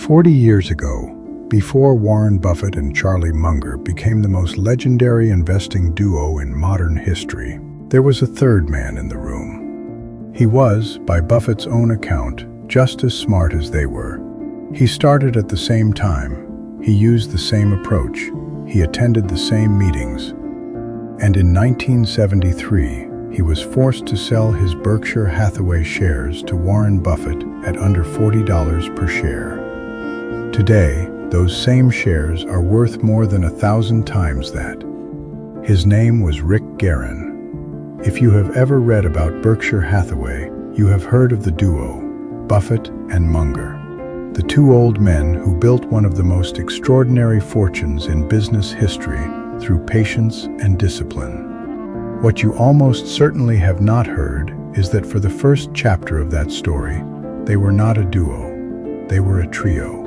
40 years ago, before Warren Buffett and Charlie Munger became the most legendary investing duo in modern history, there was a third man in the room. He was, by Buffett's own account, just as smart as they were. He started at the same time, he used the same approach, he attended the same meetings, and in 1973, he was forced to sell his Berkshire Hathaway shares to Warren Buffett at under $40 per share. Today, those same shares are worth more than 1,000 times that. His name was Rick Guerin. If you have ever read about Berkshire Hathaway, you have heard of the duo, Buffett and Munger, the two old men who built one of the most extraordinary fortunes in business history through patience and discipline. What you almost certainly have not heard is that for the first chapter of that story, they were not a duo, they were a trio.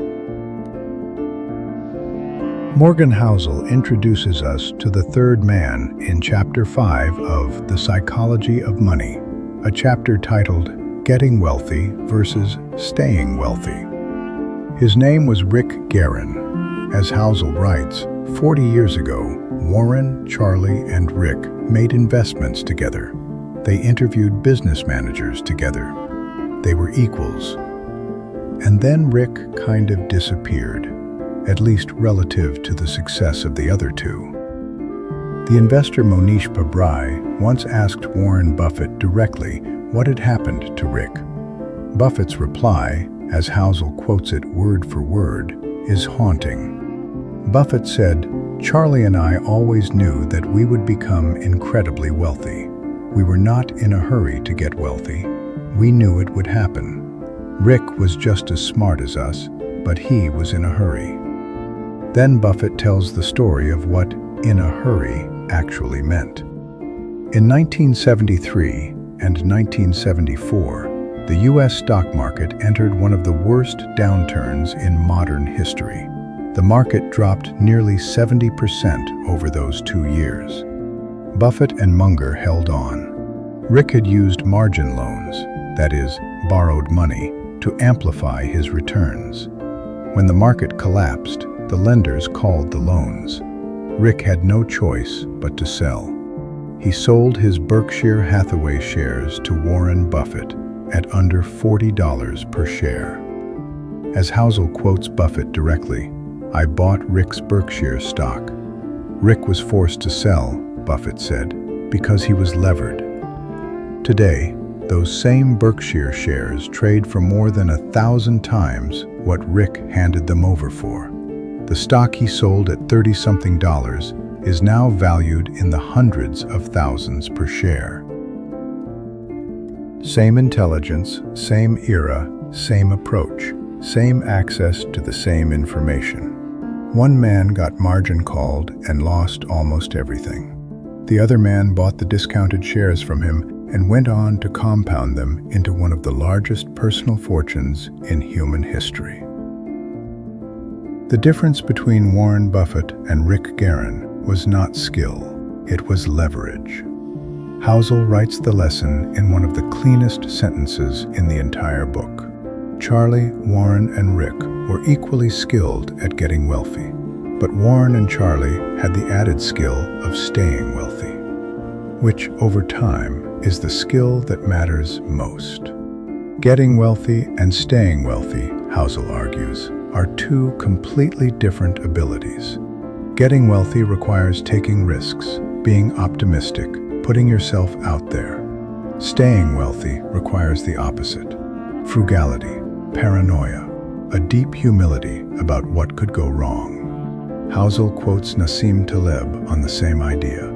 Morgan Housel introduces us to the third man in Chapter 5 of The Psychology of Money, a chapter titled Getting Wealthy versus Staying Wealthy. His name was Rick Guerin. As Housel writes, 40 years ago, Warren, Charlie, and Rick made investments together. They interviewed business managers together. They were equals. And then Rick kind of disappeared, at least relative to the success of the other two. The investor Monish Pabrai once asked Warren Buffett directly what had happened to Rick. Buffett's reply, as Housel quotes it word for word, is haunting. Buffett said, "Charlie and I always knew that we would become incredibly wealthy. We were not in a hurry to get wealthy. We knew it would happen. Rick was just as smart as us, but he was in a hurry." Then Buffett tells the story of what "in a hurry" actually meant. In 1973 and 1974, the U.S. stock market entered one of the worst downturns in modern history. The market dropped nearly 70% over those 2 years. Buffett and Munger held on. Rick had used margin loans, that is, borrowed money, to amplify his returns. When the market collapsed, the lenders called the loans. Rick had no choice but to sell. He sold his Berkshire Hathaway shares to Warren Buffett at under $40 per share. As Housel quotes Buffett directly, "I bought Rick's Berkshire stock." Rick was forced to sell, Buffett said, because he was levered. Today, those same Berkshire shares trade for more than 1,000 times what Rick handed them over for. The stock he sold at $30-something is now valued in the hundreds of thousands per share. Same intelligence, same era, same approach, same access to the same information. One man got margin called and lost almost everything. The other man bought the discounted shares from him and went on to compound them into one of the largest personal fortunes in human history. The difference between Warren Buffett and Rick Guerin was not skill, it was leverage. Housel writes the lesson in one of the cleanest sentences in the entire book. Charlie, Warren, and Rick were equally skilled at getting wealthy, but Warren and Charlie had the added skill of staying wealthy, which, over time, is the skill that matters most. Getting wealthy and staying wealthy, Housel argues, are two completely different abilities. Getting wealthy requires taking risks, being optimistic, putting yourself out there. Staying wealthy requires the opposite: frugality, paranoia, a deep humility about what could go wrong. Housel quotes Nassim Taleb on the same idea.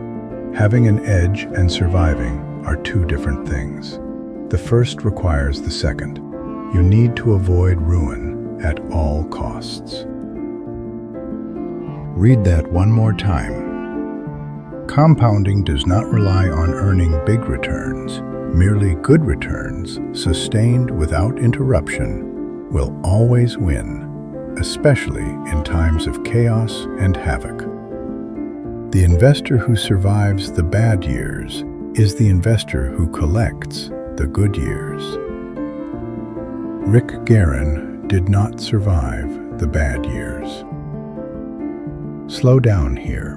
Having an edge and surviving are two different things. The first requires the second. You need to avoid ruin at all costs. Read that one more time. Compounding does not rely on earning big returns. Merely good returns, sustained without interruption, will always win, especially in times of chaos and havoc. The investor who survives the bad years is the investor who collects the good years. Rick Guerin did not survive the bad years. Slow down here.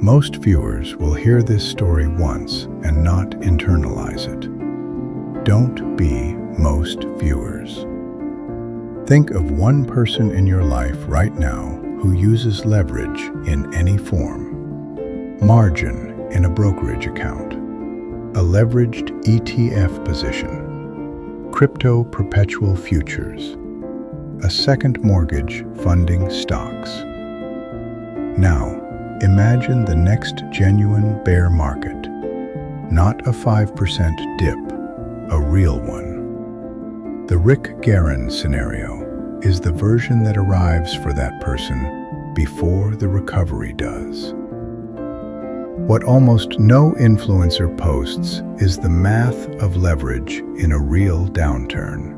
Most viewers will hear this story once and not internalize it. Don't be most viewers. Think of one person in your life right now who uses leverage in any form. Margin in a brokerage account, a leveraged ETF position, crypto perpetual futures, a second mortgage funding stocks. Now, imagine the next genuine bear market, not a 5% dip, a real one. The Rick Guerin scenario is the version that arrives for that person before the recovery does. What almost no influencer posts is the math of leverage in a real downturn.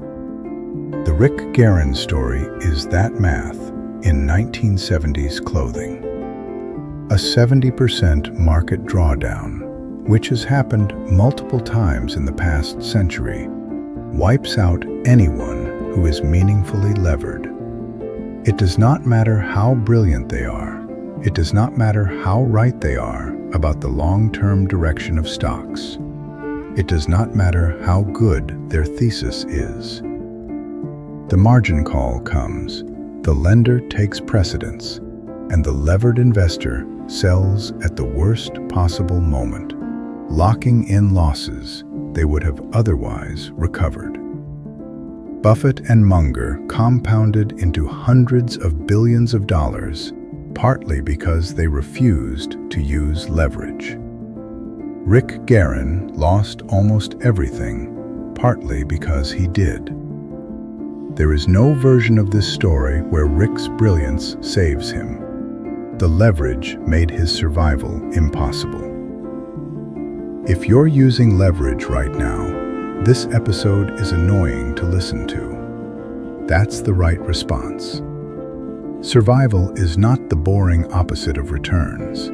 The Rick Guerin story is that math in 1970s clothing. A 70% market drawdown, which has happened multiple times in the past century, wipes out anyone who is meaningfully levered. It does not matter how brilliant they are. It does not matter how right they are about the long-term direction of stocks. It does not matter how good their thesis is. The margin call comes, the lender takes precedence, and the levered investor sells at the worst possible moment, locking in losses they would have otherwise recovered. Buffett and Munger compounded into hundreds of billions of dollars, partly because they refused to use leverage. Rick Guerin lost almost everything, partly because he did. There is no version of this story where Rick's brilliance saves him. The leverage made his survival impossible. If you're using leverage right now, this episode is annoying to listen to. That's the right response. Survival is not the boring opposite of returns.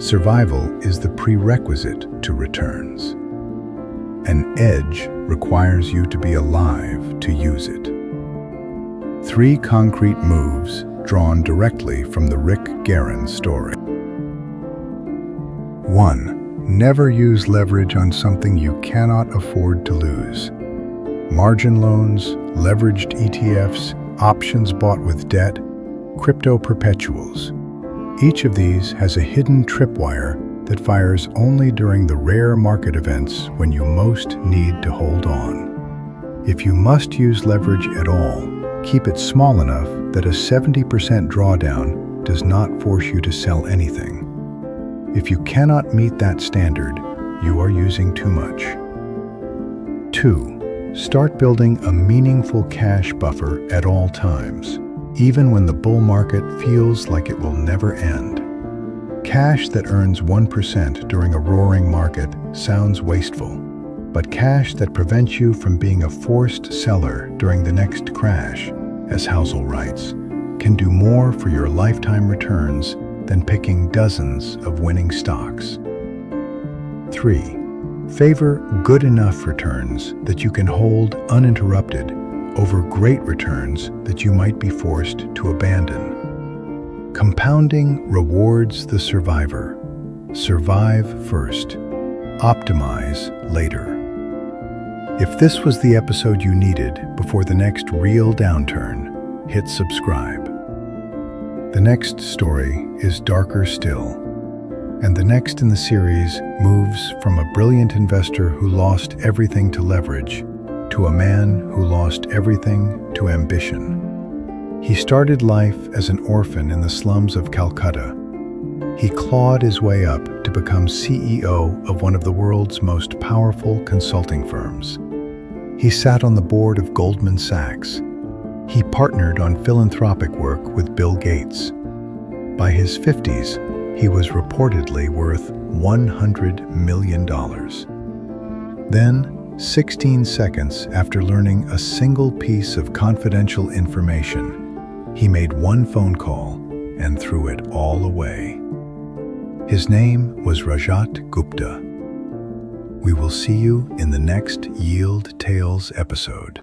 Survival is the prerequisite to returns. An edge requires you to be alive to use it. 3 concrete moves drawn directly from the Rick Guerin story. 1. Never use leverage on something you cannot afford to lose. Margin loans, leveraged ETFs, options bought with debt, crypto perpetuals. Each of these has a hidden tripwire that fires only during the rare market events when you most need to hold on. If you must use leverage at all, keep it small enough that a 70% drawdown does not force you to sell anything. If you cannot meet that standard, you are using too much. 2. Start building a meaningful cash buffer at all times, even when the bull market feels like it will never end. Cash that earns 1% during a roaring market sounds wasteful, but cash that prevents you from being a forced seller during the next crash, as Housel writes, can do more for your lifetime returns than picking dozens of winning stocks. 3. Favor good enough returns that you can hold uninterrupted over great returns that you might be forced to abandon. Compounding rewards the survivor. Survive first. Optimize later. If this was the episode you needed before the next real downturn, hit subscribe. The next story is darker still, and the next in the series moves from a brilliant investor who lost everything to leverage to a man who lost everything to ambition. He started life as an orphan in the slums of Calcutta. He clawed his way up to become CEO of one of the world's most powerful consulting firms. He sat on the board of Goldman Sachs. He partnered on philanthropic work with Bill Gates. By his 50s, he was reportedly worth $100 million. Then, 16 seconds after learning a single piece of confidential information, he made one phone call and threw it all away. His name was Rajat Gupta. We will see you in the next Yield Tales episode.